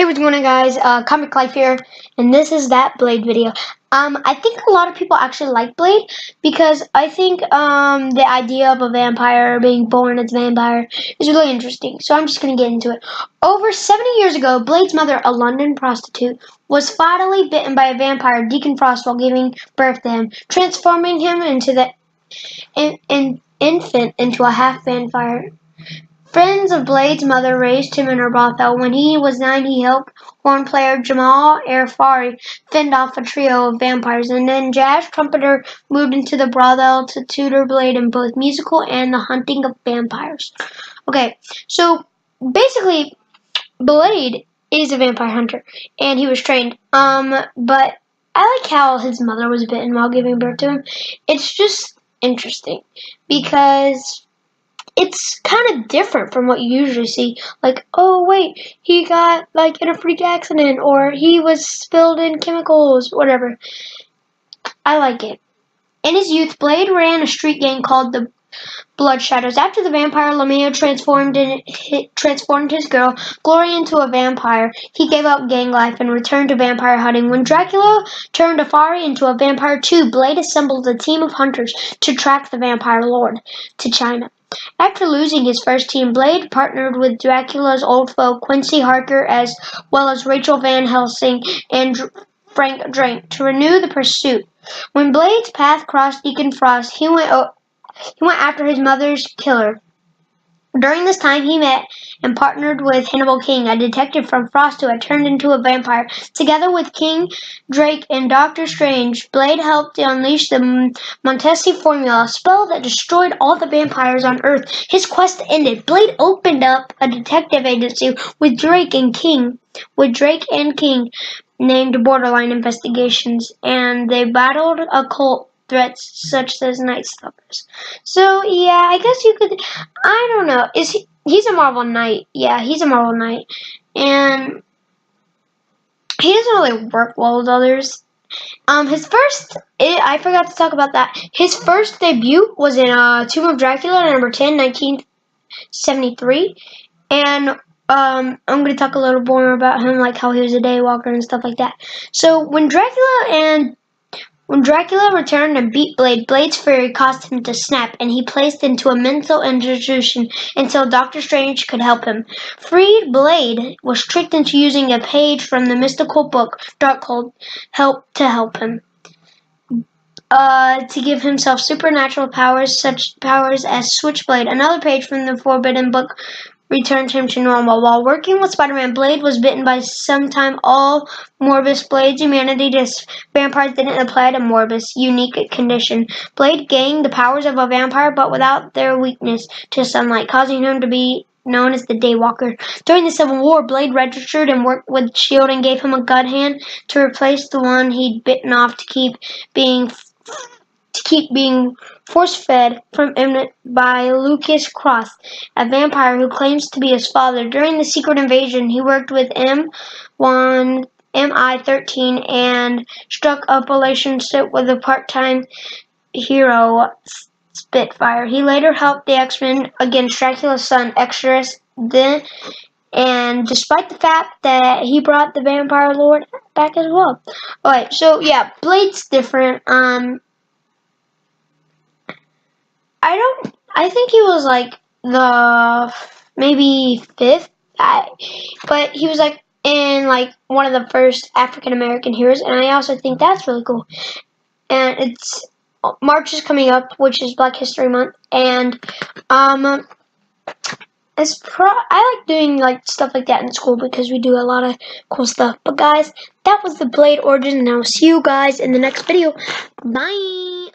what's going on, guys? Comic Life here, and this is that Blade video. I think a lot of people actually like Blade because I think the idea of a vampire being born as a vampire is really interesting. So I'm just gonna get into it. Over 70 years ago, Blade's mother, a London prostitute, was fatally bitten by a vampire, Deacon Frost, while giving birth to him, transforming him into the infant into a half vampire. Friends of Blade's mother raised him in her brothel. When he was 9, he helped horn player Jamal Fari fend off a trio of vampires, and then jazz trumpeter moved into the brothel to tutor Blade in both musical and the hunting of vampires. Okay, so basically, Blade is a vampire hunter, and he was trained. But I like how his mother was bitten while giving birth to him. It's just interesting because it's kind of different from what you usually see. Like, oh wait, he got like in a freak accident, or he was spilled in chemicals, whatever. I like it. In his youth, Blade ran a street gang called the Blood Shadows. After the vampire Lameo transformed his girl, Glory, into a vampire, he gave up gang life and returned to vampire hunting. When Dracula turned Afari into a vampire too, Blade assembled a team of hunters to track the vampire lord to China. After losing his first team, Blade partnered with Dracula's old foe Quincy Harker as well as Rachel Van Helsing and Frank Drake to renew the pursuit. When Blade's path crossed Deacon Frost, he went after his mother's killer. During this time, he met and partnered with Hannibal King, a detective from Frost who had turned into a vampire. Together with King, Drake, and Doctor Strange, Blade helped unleash the Montesi Formula, a spell that destroyed all the vampires on Earth. His quest ended. Blade opened up a detective agency with Drake and King named Borderline Investigations, and they battled occult threats such as Night Stalkers. So yeah, I guess you could. I don't know. He's a Marvel Knight? Yeah, he's a Marvel Knight, and he doesn't really work well with others. I forgot to talk about that. His first debut was in Tomb of Dracula, number 10, 1973, and I'm going to talk a little more about him, like how he was a daywalker and stuff like that. So when Dracula returned and beat Blade, Blade's fury caused him to snap, and he placed into a mental institution until Doctor Strange could help him. Freed, Blade was tricked into using a page from the mystical book Darkhold to help him. To give himself supernatural powers, such powers as Switchblade. Another page from the Forbidden Book returned him to normal. While working with Spider-Man, Blade was bitten by sometime all Morbus Blade's humanity to vampires didn't apply to Morbus' unique condition. Blade gained the powers of a vampire, but without their weakness to sunlight, causing him to be known as the Daywalker. During the Civil War, Blade registered and worked with S.H.I.E.L.D. and gave him a gun hand to replace the one he'd bitten off to keep being force-fed from him by Lucas Cross, a vampire who claims to be his father. During the Secret Invasion, he worked with MI-13 and struck up a relationship with a part-time hero, Spitfire. He later helped the X-Men against Dracula's son, Exodus, and despite the fact that he brought the Vampire Lord back as well. Alright, so yeah, Blade's different. I think he was like the maybe 5th, but he was like in like one of the first African American heroes, and I also think that's really cool. And March is coming up, which is Black History Month, and I like doing like stuff like that in school because we do a lot of cool stuff. But guys, that was the Blade origin, and I'll see you guys in the next video. Bye.